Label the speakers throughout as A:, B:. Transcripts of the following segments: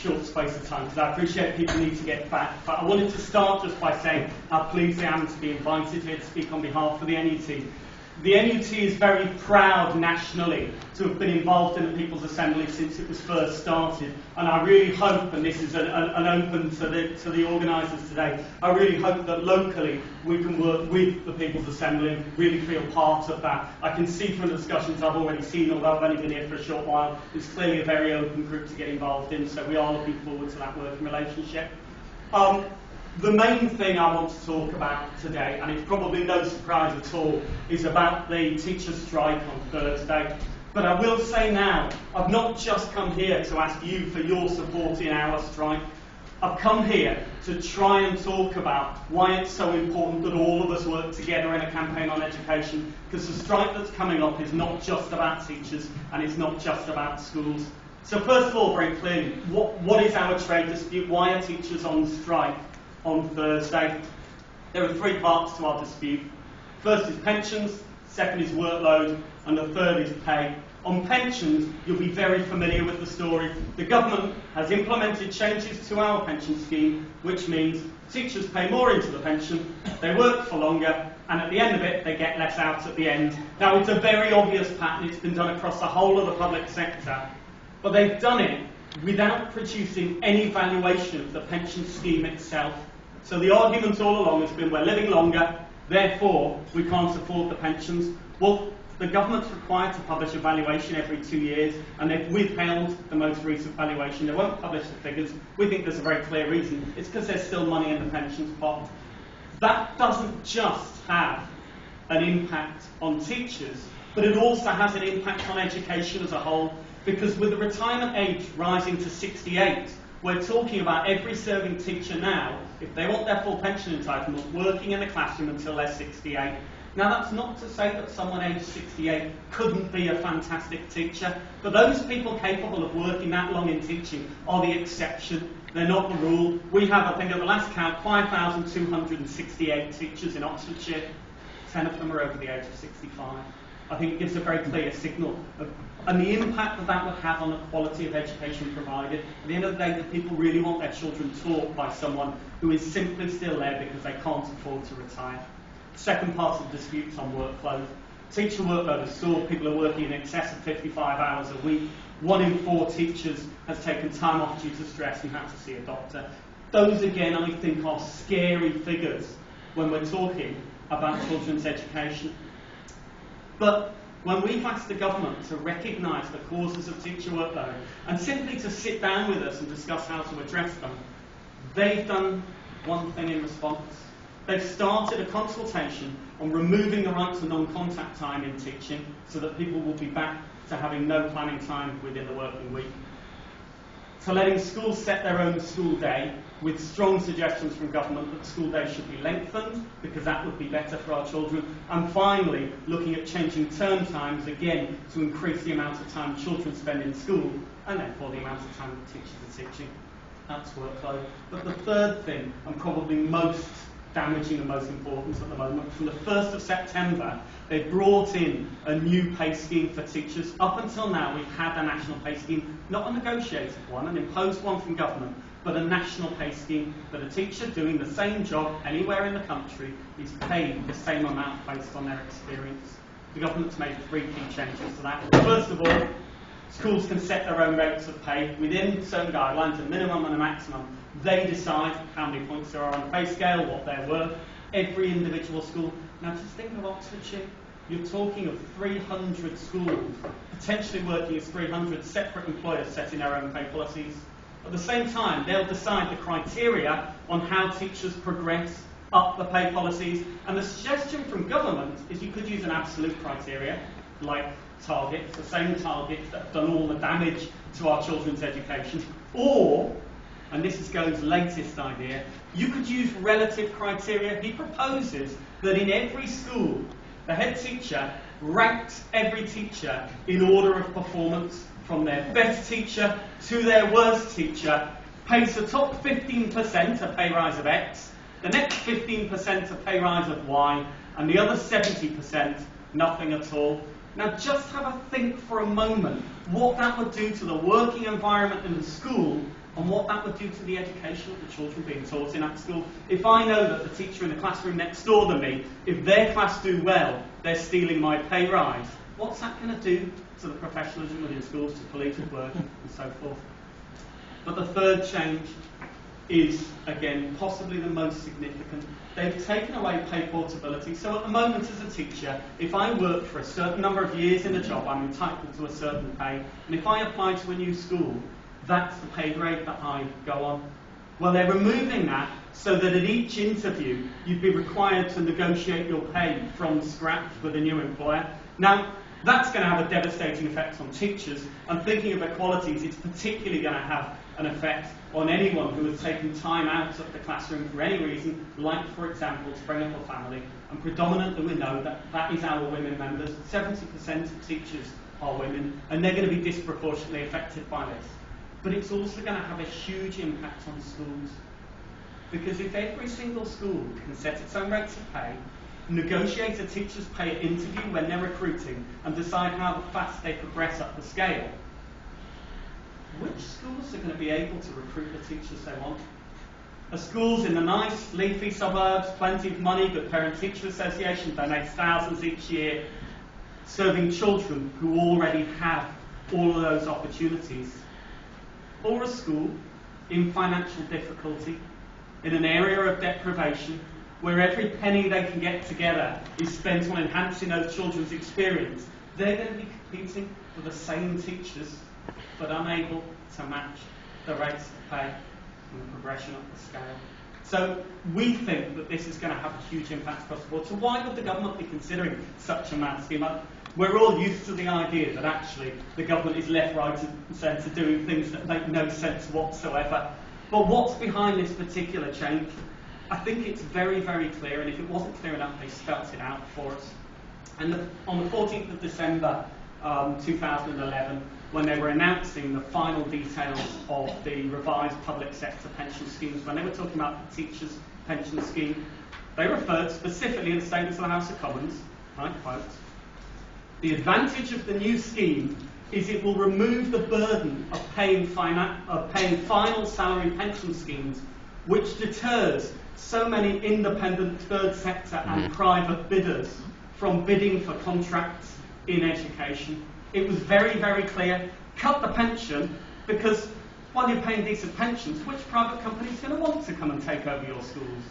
A: short space of time because I appreciate people need to get back. But I wanted to start just by saying how pleased I am to be invited here to speak on behalf of the NUT. The NUT is very proud nationally to have been involved in the People's Assembly since it was first started, and I really hope, and this is an open to the organisers today, I really hope that locally we can work with the People's Assembly and really feel part of that. I can see from the discussions I've already seen, although I've only been here for a short while, it's clearly a very open group to get involved in, so we are looking forward to that working relationship. The main thing I want to talk about today, and it's probably no surprise at all, is about the teachers' strike on Thursday. But I will say now, I've not just come here to ask you for your support in our strike. I've come here to try and talk about why it's so important that all of us work together in a campaign on education, because the strike that's coming up is not just about teachers and it's not just about schools. So first of all, very clearly, what is our trade dispute? Why are teachers on strike on Thursday? There are three parts to our dispute. First is pensions, second is workload, and the third is pay. On pensions, you'll be very familiar with the story. The government has implemented changes to our pension scheme, which means teachers pay more into the pension, they work for longer, and at the end of it, they get less out at the end. Now, it's a very obvious pattern. It's been done across the whole of the public sector, but they've done it without producing any valuation of the pension scheme itself. So the argument all along has been we're living longer, therefore we can't afford the pensions. Well, the government's required to publish a valuation every 2 years, and they've withheld the most recent valuation. They won't publish the figures. We think there's a very clear reason. It's because there's still money in the pensions pot. That doesn't just have an impact on teachers, but it also has an impact on education as a whole, because with the retirement age rising to 68, we're talking about every serving teacher now, if they want their full pension entitlement, working in the classroom until they're 68. Now, that's not to say that someone aged 68 couldn't be a fantastic teacher, but those people capable of working that long in teaching are the exception. They're not the rule. We have, I think at the last count, 5,268 teachers in Oxfordshire. 10 of them are over the age of 65. I think it gives a very clear signal and the impact that that would have on the quality of education provided. At the end of the day, the people really want their children taught by someone who is simply still there because they can't afford to retire. Second part of the dispute is on workload. Teacher workload is soared. People are working in excess of 55 hours a week. 1 in 4 teachers has taken time off due to stress and had to see a doctor. Those, again, I think are scary figures when we're talking about children's education. But when we've asked the government to recognise the causes of teacher workload and simply to sit down with us and discuss how to address them, they've done one thing in response. They've started a consultation on removing the right to non-contact time in teaching so that people will be back to having no planning time within the working week, to letting schools set their own school day with strong suggestions from government that the school day should be lengthened because that would be better for our children, and finally looking at changing term times again to increase the amount of time children spend in school and therefore the amount of time that teachers are teaching. That's workload. But the third thing, and probably most damaging and most important at the moment, from the 1st of September, they brought in a new pay scheme for teachers. Up until now, we've had a national pay scheme, not a negotiated one, an imposed one from government, but a national pay scheme that a teacher doing the same job anywhere in the country is paid the same amount based on their experience. The government's made 3 key changes to that. First of all, schools can set their own rates of pay within certain guidelines, a minimum and a maximum. They decide how many points there are on the pay scale, what they're worth, every individual school. Now just think of Oxfordshire. You're talking of 300 schools, potentially working as 300 separate employers setting their own pay policies. At the same time, they'll decide the criteria on how teachers progress up the pay policies. And the suggestion from government is you could use an absolute criteria, like targets, the same targets that have done all the damage to our children's education, or, and this is Gove's latest idea, you could use relative criteria. He proposes that in every school, the head teacher ranks every teacher in order of performance, from their best teacher to their worst teacher, pays the top 15% a pay rise of X, the next 15% a pay rise of Y, and the other 70% nothing at all. Now just have a think for a moment what that would do to the working environment in the school on what that would do to the education of the children being taught in that school. If I know that the teacher in the classroom next door to me, if their class do well, they're stealing my pay rise, what's that going to do to the professionalism within schools, to collegiate work and so forth? But the third change is, again, possibly the most significant. They've taken away pay portability. So at the moment as a teacher, if I work for a certain number of years in a job, I'm entitled to a certain pay. And if I apply to a new school, that's the pay grade that I go on. Well, they're removing that so that at each interview, you'd be required to negotiate your pay from scratch with a new employer. Now, that's going to have a devastating effect on teachers. And thinking of equalities, it's particularly going to have an effect on anyone who has taken time out of the classroom for any reason, like, for example, to bring up a family. And predominantly we know that that is our women members. 70% of teachers are women, and they're going to be disproportionately affected by this. But it's also going to have a huge impact on schools. Because if every single school can set its own rates of pay, negotiate a teacher's pay at interview when they're recruiting, and decide how fast they progress up the scale, which schools are going to be able to recruit the teachers they want? Are schools in the nice, leafy suburbs, plenty of money, good parent-teacher association, donates thousands each year, serving children who already have all of those opportunities? Or a school in financial difficulty, in an area of deprivation, where every penny they can get together is spent on enhancing those children's experience? They're going to be competing for the same teachers, but unable to match the rates of pay and the progression up the scale. So we think that this is going to have a huge impact across the board. So why would the government be considering such a mad scheme? We're all used to the idea that actually the government is left, right and centre doing things that make no sense whatsoever. But what's behind this particular change? I think it's very, very clear, and if it wasn't clear enough, they spelt it out for us. And on the 14th of December 2011, when they were announcing the final details of the revised public sector pension schemes, when they were talking about the teachers' pension scheme, they referred specifically in the statement to the House of Commons, I quote, "The advantage of the new scheme is it will remove the burden of paying final salary pension schemes, which deters so many independent third sector and private bidders from bidding for contracts in education." It was very, very clear. Cut the pension, because while you're paying decent pensions, which private company is going to want to come and take over your schools?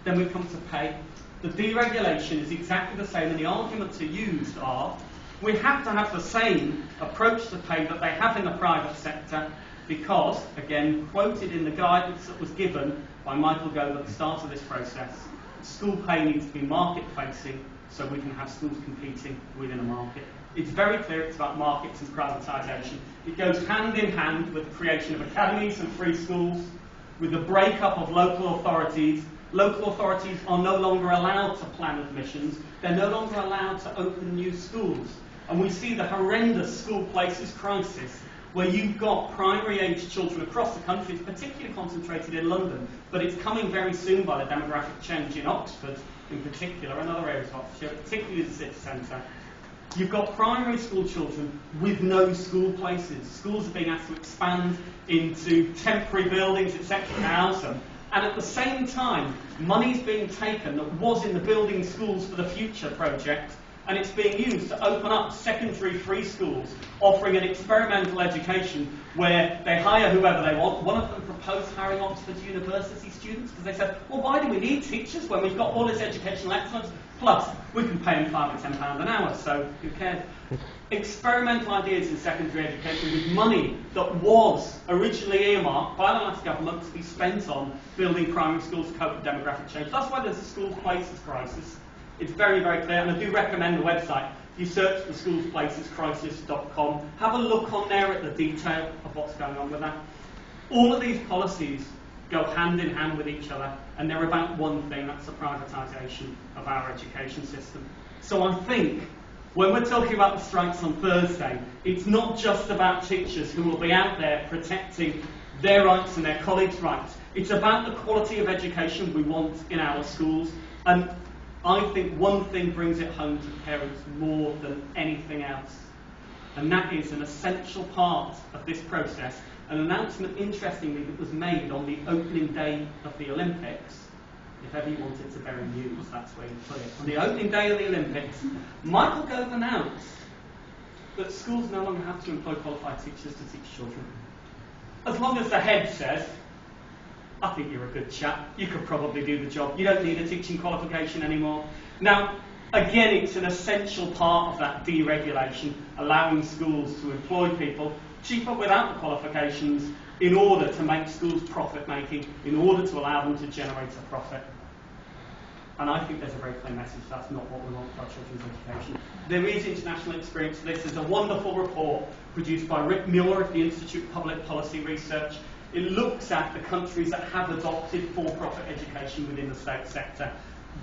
A: Then we come to pay. The deregulation is exactly the same, and the arguments are used are, we have to have the same approach to pay that they have in the private sector, because, again, quoted in the guidance that was given by Michael Gove at the start of this process, school pay needs to be market-facing so we can have schools competing within a market. It's very clear it's about markets and privatisation. It goes hand in hand with the creation of academies and free schools, with the breakup of local authorities. Local authorities are no longer allowed to plan admissions. They're no longer allowed to open new schools. And we see the horrendous school places crisis, where you've got primary-age children across the country. It's particularly concentrated in London, but it's coming very soon by the demographic change in Oxford, in particular, and other areas of Oxfordshire, particularly the city centre. You've got primary school children with no school places. Schools are being asked to expand into temporary buildings, etc., to house them. And at the same time, money's being taken that was in the Building Schools for the Future project, and it's being used to open up secondary free schools, offering an experimental education where they hire whoever they want. One of them proposed hiring Oxford University students because they said, well, why do we need teachers when we've got all this educational excellence? Plus, we can pay them £5 or £10 an hour, so who cares? Experimental ideas in secondary education with money that was originally earmarked by the last government to be spent on building primary schools to cope with demographic change. That's why there's a school places crisis. It's very, very clear, and I do recommend the website. If you search the schoolsplacescrisis.com, have a look on there at the detail of what's going on with that. All of these policies go hand in hand with each other, and they're about one thing, that's the privatisation of our education system. So I think when we're talking about the strikes on Thursday, it's not just about teachers who will be out there protecting their rights and their colleagues' rights. It's about the quality of education we want in our schools. And I think one thing brings it home to parents more than anything else. And that is an essential part of this process. An announcement, interestingly, that was made on the opening day of the Olympics. If ever you wanted to bury news, that's where you put it. On the opening day of the Olympics, Michael Gove announced that schools no longer have to employ qualified teachers to teach children. As long as the head says, I think you're a good chap, you could probably do the job, you don't need a teaching qualification anymore. Now, again, it's an essential part of that deregulation, allowing schools to employ people cheaper without the qualifications in order to make schools profit-making, in order to allow them to generate a profit. And I think there's a very clear message that's not what we want for our children's education. There is international experience for this. There's a wonderful report produced by Rick Muir of the Institute of Public Policy Research. It looks at the countries that have adopted for-profit education within the state sector.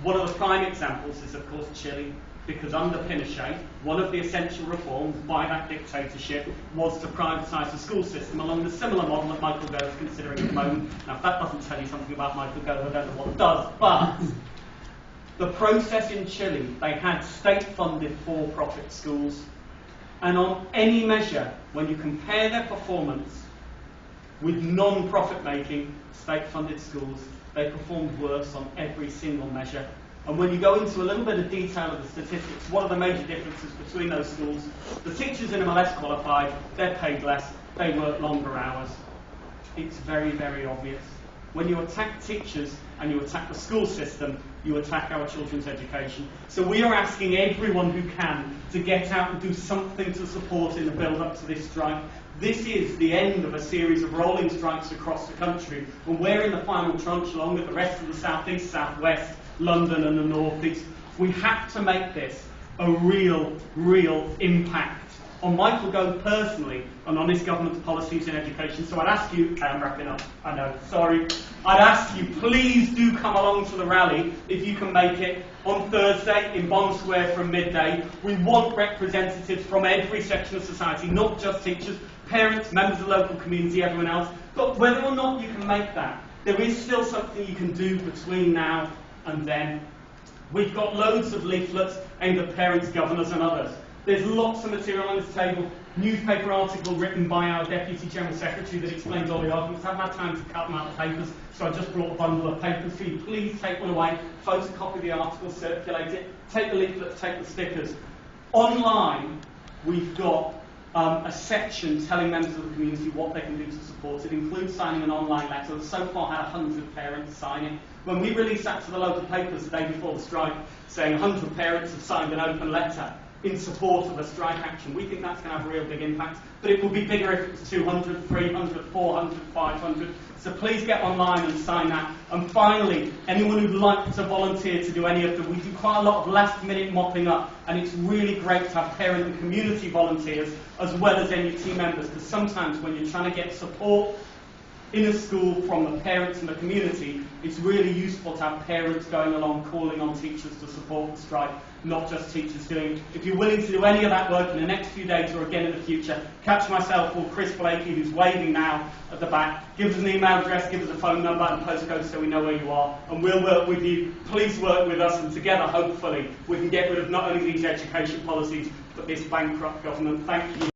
A: One of the prime examples is, of course, Chile, because under Pinochet, one of the essential reforms by that dictatorship was to privatise the school system along the similar model that Michael Gove is considering at the moment. Now, if that doesn't tell you something about Michael Gove, I don't know what does, but the process in Chile, they had state-funded for-profit schools, and on any measure, when you compare their performance with non-profit-making state-funded schools, they performed worse on every single measure. And when you go into a little bit of detail of the statistics, what are the major differences between those schools? The teachers in them are less qualified, they're paid less, they work longer hours. It's very, very obvious. When you attack teachers and you attack the school system, you attack our children's education. So we are asking everyone who can to get out and do something to support in the build-up to this strike. This is the end of a series of rolling strikes across the country, and we're in the final tranche along with the rest of the South East, South West, London and the North East. We have to make this a real impact on Michael Gove personally and on his government's policies in education. So I'd ask you, I'm wrapping up, I know, sorry. I'd ask you, please do come along to the rally if you can make it on Thursday in Bond Square from midday. We want representatives from every section of society, not just teachers, parents, members of the local community, everyone else. But whether or not you can make that, there is still something you can do between now and then. We've got loads of leaflets aimed at parents, governors and others. There's lots of material on this table, newspaper article written by our Deputy General Secretary that explains all the arguments. I haven't had time to cut them out of papers, so I just brought a bundle of papers for you. Please take one away, photocopy the article, circulate it, take the leaflets, take the stickers. Online, we've got a section telling members of the community what they can do to support. It includes signing an online letter. So far had 100 parents sign it. When we released that to the local papers the day before the strike, saying 100 parents have signed an open letter in support of a strike action, we think that's going to have a real big impact. But it will be bigger if it was 200, 300, 400, 500. So please get online and sign that. And finally, anyone who'd like to volunteer to do any of them, we do quite a lot of last-minute mopping up, and it's really great to have parent and community volunteers as well as NUT members, because sometimes when you're trying to get support in a school from the parents and the community, it's really useful to have parents going along calling on teachers to support the strike, not just teachers doing it. If you're willing to do any of that work in the next few days or again in the future, catch myself or Chris Blakey, who's waving now at the back. Give us an email address, give us a phone number and postcode so we know where you are, and we'll work with you. Please work with us, and together, hopefully, we can get rid of not only these education policies, but this bankrupt government. Thank you.